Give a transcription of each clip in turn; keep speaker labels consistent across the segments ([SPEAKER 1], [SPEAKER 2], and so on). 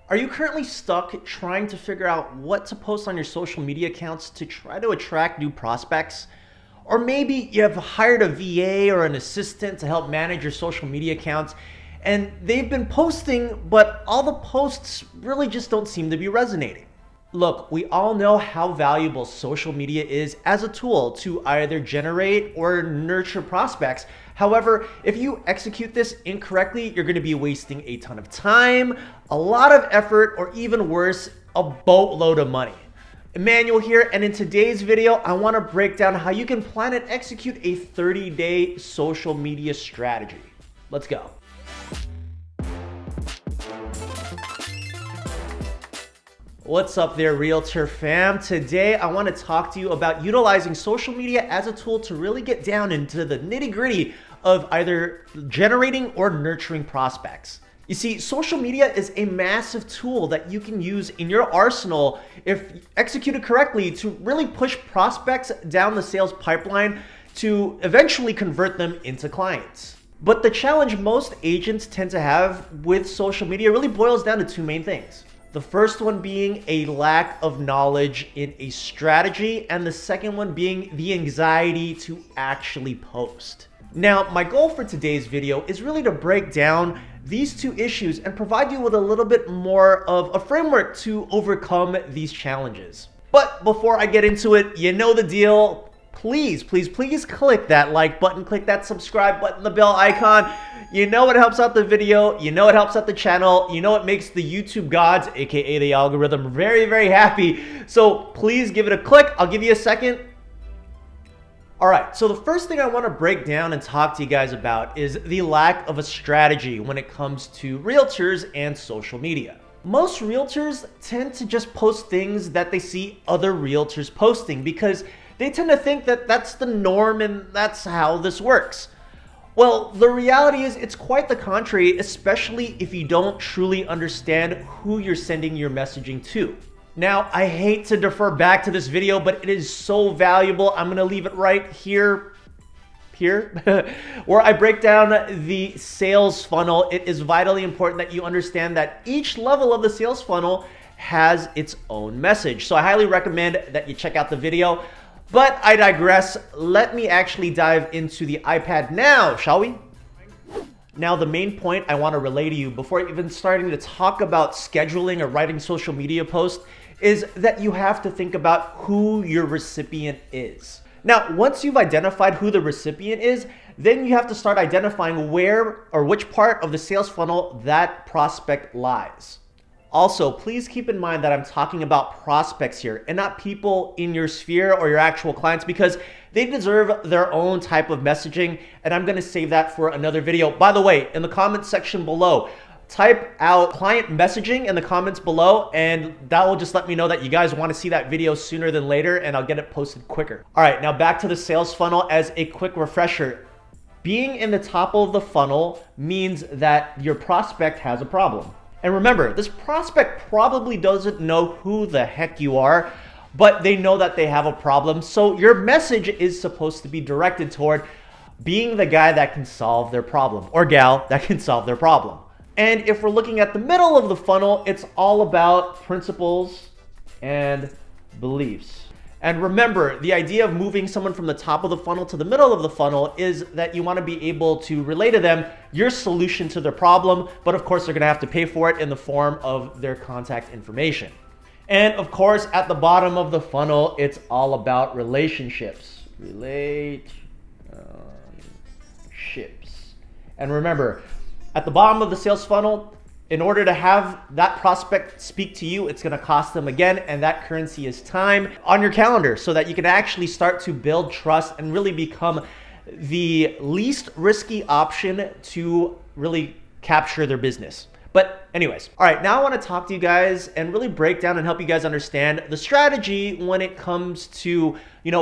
[SPEAKER 1] Are you currently stuck trying to figure out what to post on your social media accounts to try to attract new prospects? Or maybe you have hired a VA or an assistant to help manage your social media accounts and they've been posting, but all the posts really just don't seem to be resonating. Look, we all know how valuable social media is as a tool to either generate or nurture prospects. However, if you execute this incorrectly, you're going to be wasting a ton of time, a lot of effort, or even worse, a boatload of money. Emmanuel here, and in today's video, I want to break down how you can plan and execute a 30-day social media strategy. Let's go. What's up there, Realtor fam? Today, I want to talk to you about utilizing social media as a tool to really get down into the nitty-gritty of either generating or nurturing prospects. You see, social media is a massive tool that you can use in your arsenal if executed correctly to really push prospects down the sales pipeline to eventually convert them into clients. But the challenge most agents tend to have with social media really boils down to two main things. The first one being a lack of knowledge in a strategy, and the second one being the anxiety to actually post. Now, my goal for today's video is really to break down these two issues and provide you with a little bit more of a framework to overcome these challenges. But before I get into it, you know the deal. Please click that like button, click that subscribe button, the bell icon. You know it helps out the video, you know it helps out the channel, you know it makes the YouTube gods, aka the algorithm, very, very happy. So please give it a click. I'll give you a second. All right, so the first thing I want to break down and talk to you guys about is the lack of a strategy when it comes to realtors and social media. Most realtors tend to just post things that they see other realtors posting because they tend to think that that's the norm and that's how this works. Well, the reality is it's quite the contrary, especially if you don't truly understand who you're sending your messaging to. Now, I hate to defer back to this video, but it is so valuable. I'm gonna leave it right here, where I break down the sales funnel. It is vitally important that you understand that each level of the sales funnel has its own message. So I highly recommend that you check out the video. But I digress. Let me actually dive into the iPad now, shall we? Now, the main point I want to relay to you before even starting to talk about scheduling or writing social media posts is that you have to think about who your recipient is. Now, once you've identified who the recipient is, then you have to start identifying where or which part of the sales funnel that prospect lies. Also, please keep in mind that I'm talking about prospects here and not people in your sphere or your actual clients, because they deserve their own type of messaging, and I'm gonna save that for another video. By the way, in the comments section below, type out client messaging in the comments below, and that will just let me know that you guys wanna see that video sooner than later, and I'll get it posted quicker. All right, now back to the sales funnel. As a quick refresher, being in the top of the funnel means that your prospect has a problem. And remember, this prospect probably doesn't know who the heck you are, but they know that they have a problem. So your message is supposed to be directed toward being the guy that can solve their problem, or gal that can solve their problem. And if we're looking at the middle of the funnel, it's all about principles and beliefs. And remember, the idea of moving someone from the top of the funnel to the middle of the funnel is that you want to be able to relay to them your solution to their problem, but of course they're going to have to pay for it in the form of their contact information. And of course, at the bottom of the funnel, it's all about relationships. Relationships. And remember, at the bottom of the sales funnel, in order to have that prospect speak to you, it's gonna cost them again, and that currency is time on your calendar so that you can actually start to build trust and really become the least risky option to really capture their business. But anyways, all right, now I wanna talk to you guys and really break down and help you guys understand the strategy when it comes to,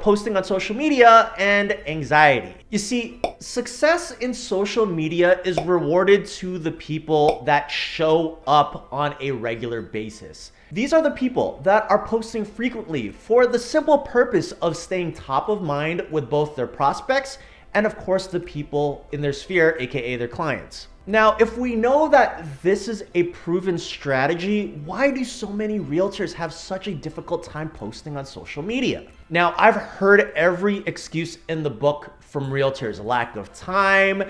[SPEAKER 1] posting on social media and anxiety. You see, success in social media is rewarded to the people that show up on a regular basis. These are the people that are posting frequently for the simple purpose of staying top of mind with both their prospects and of course the people in their sphere, aka their clients. Now, if we know that this is a proven strategy, why do so many realtors have such a difficult time posting on social media? Now, I've heard every excuse in the book from realtors: lack of time,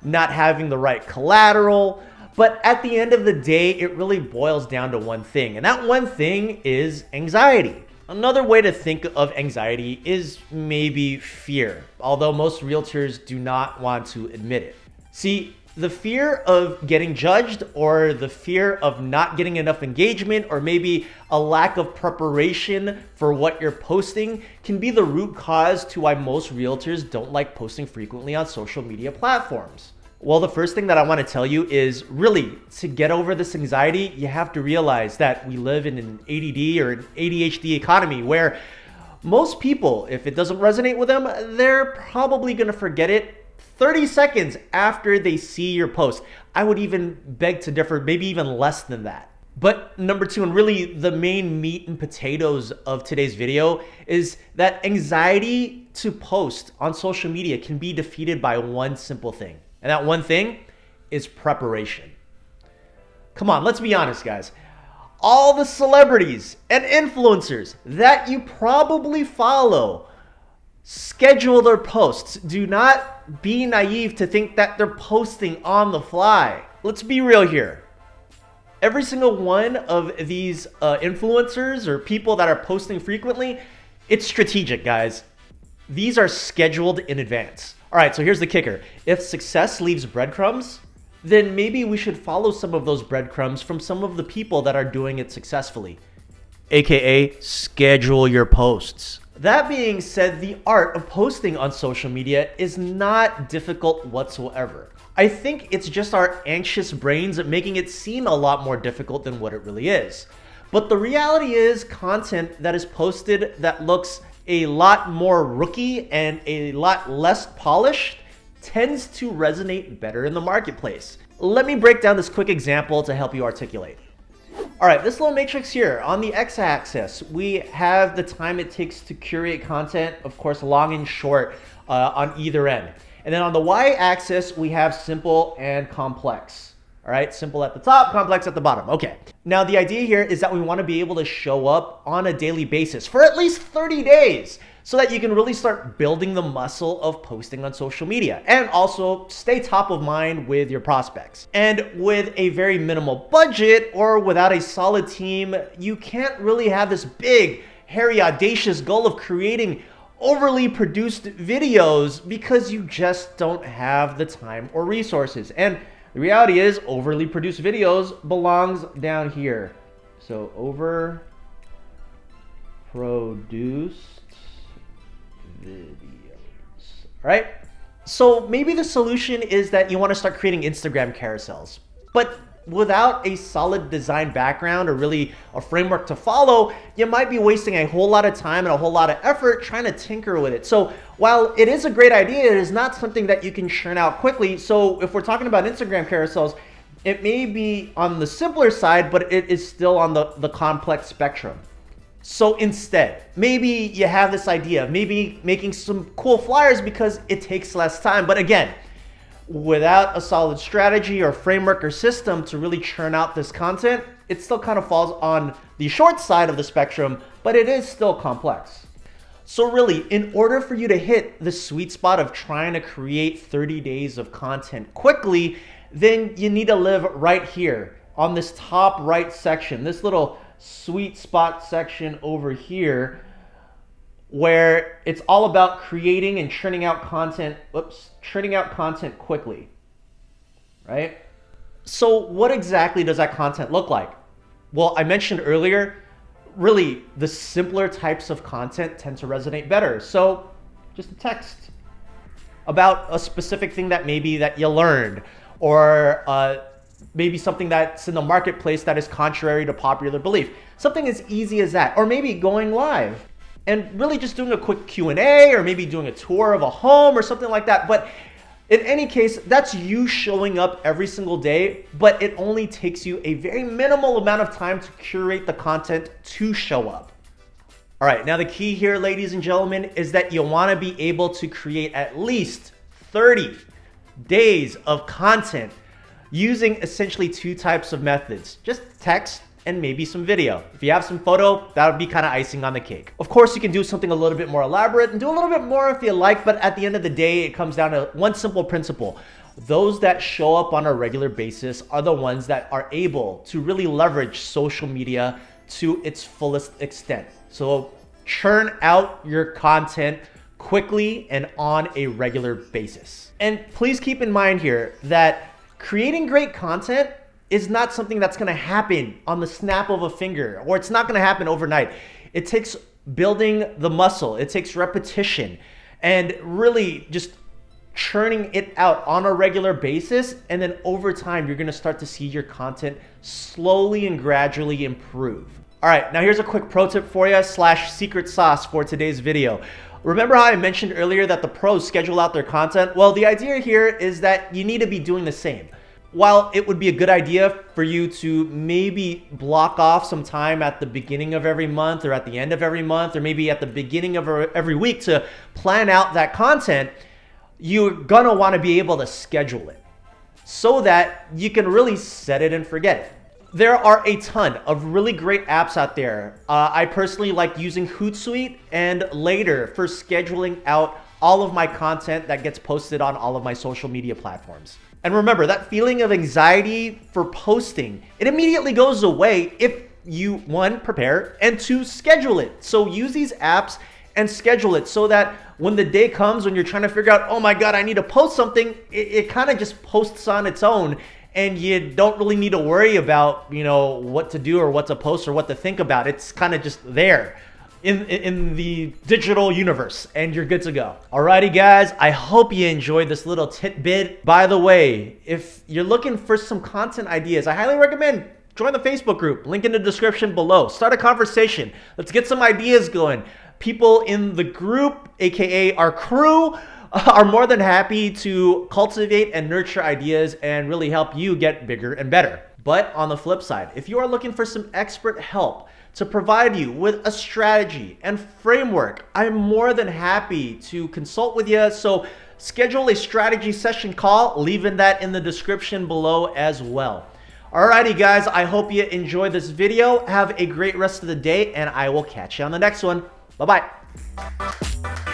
[SPEAKER 1] not having the right collateral. But at the end of the day, it really boils down to one thing, and that one thing is anxiety. Another way to think of anxiety is maybe fear, although most realtors do not want to admit it. See, the fear of getting judged, or the fear of not getting enough engagement, or maybe a lack of preparation for what you're posting can be the root cause to why most realtors don't like posting frequently on social media platforms. Well, the first thing that I want to tell you is, really, to get over this anxiety, you have to realize that we live in an ADD or an ADHD economy where most people, if it doesn't resonate with them, they're probably going to forget it 30 seconds after they see your post. I would even beg to differ, maybe even less than that. But number two, and really the main meat and potatoes of today's video, is that anxiety to post on social media can be defeated by one simple thing. And that one thing is preparation. Come on, let's be honest, guys. All the celebrities and influencers that you probably follow schedule their posts. Do not be naive to think that they're posting on the fly. Let's be real here. Every single one of these influencers or people that are posting frequently, it's strategic, guys. These are scheduled in advance. All right, so here's the kicker. If success leaves breadcrumbs, then maybe we should follow some of those breadcrumbs from some of the people that are doing it successfully, aka schedule your posts. That being said, the art of posting on social media is not difficult whatsoever. I think it's just our anxious brains making it seem a lot more difficult than what it really is. But the reality is, content that is posted that looks a lot more rookie and a lot less polished tends to resonate better in the marketplace. Let me break down this quick example to help you articulate. All right, this little matrix here, on the x-axis, we have the time it takes to curate content, of course, long and short on either end. And then on the y-axis, we have simple and complex. All right, simple at the top, complex at the bottom. Okay. Now, the idea here is that we want to be able to show up on a daily basis for at least 30 days so that you can really start building the muscle of posting on social media and also stay top of mind with your prospects. And with a very minimal budget or without a solid team, you can't really have this big, hairy, audacious goal of creating overly produced videos because you just don't have the time or resources. And the reality is, overly produced videos belongs down here. So over produced videos, right? So maybe the solution is that you want to start creating Instagram carousels, but without a solid design background or really a framework to follow, you might be wasting a whole lot of time and a whole lot of effort trying to tinker with it. So while it is a great idea, it is not something that you can churn out quickly. So if we're talking about Instagram carousels, it may be on the simpler side, but it is still on the complex spectrum. So instead, maybe you have this idea of maybe making some cool flyers because it takes less time. But again, without a solid strategy or framework or system to really churn out this content, it still kind of falls on the short side of the spectrum, but it is still complex. So really, in order for you to hit the sweet spot of trying to create 30 days of content quickly, then you need to live right here on this top right section, this little sweet spot section over here, where it's all about creating and churning out content quickly, right? So what exactly does that content look like? Well, I mentioned earlier, really the simpler types of content tend to resonate better. So just a text about a specific thing that maybe that you learned, or maybe something that's in the marketplace that is contrary to popular belief. Something as easy as that, or maybe going live and really just doing a quick Q&A, or maybe doing a tour of a home or something like that. But in any case, that's you showing up every single day, but it only takes you a very minimal amount of time to curate the content to show up. All right, now the key here, ladies and gentlemen, is that you want to be able to create at least 30 days of content using essentially two types of methods, just text and maybe some video. If you have some photo, that would be kind of icing on the cake. Of course, you can do something a little bit more elaborate and do a little bit more if you like, but at the end of the day, it comes down to one simple principle. Those that show up on a regular basis are the ones that are able to really leverage social media to its fullest extent. So churn out your content quickly and on a regular basis. And please keep in mind here that creating great content is not something that's gonna happen on the snap of a finger, or it's not gonna happen overnight. It takes building the muscle, it takes repetition, and really just churning it out on a regular basis. And then over time, you're gonna start to see your content slowly and gradually improve. All right, now here's a quick pro tip for you / secret sauce for today's video. Remember how I mentioned earlier that the pros schedule out their content? Well, the idea here is that you need to be doing the same. While it would be a good idea for you to maybe block off some time at the beginning of every month or at the end of every month or maybe at the beginning of every week to plan out that content, you're gonna wanna be able to schedule it so that you can really set it and forget it. There are a ton of really great apps out there. I personally like using Hootsuite and Later for scheduling out all of my content that gets posted on all of my social media platforms. And remember, that feeling of anxiety for posting, it immediately goes away if you, one, prepare, and two, schedule it. So use these apps and schedule it so that when the day comes when you're trying to figure out, oh my God, I need to post something, it kind of just posts on its own, and you don't really need to worry about, what to do or what to post or what to think about. It's kind of just there in the digital universe, and you're good to go. Alrighty guys, I hope you enjoyed this little tidbit. By the way, if you're looking for some content ideas, I highly recommend join the Facebook group, link in the description below. Start a conversation. Let's get some ideas going. People in the group, AKA our crew, are more than happy to cultivate and nurture ideas and really help you get bigger and better. But on the flip side, if you are looking for some expert help to provide you with a strategy and framework, I'm more than happy to consult with you. So schedule a strategy session call, leaving that in the description below as well. Alrighty guys, I hope you enjoyed this video. Have a great rest of the day, and I will catch you on the next one. Bye-bye.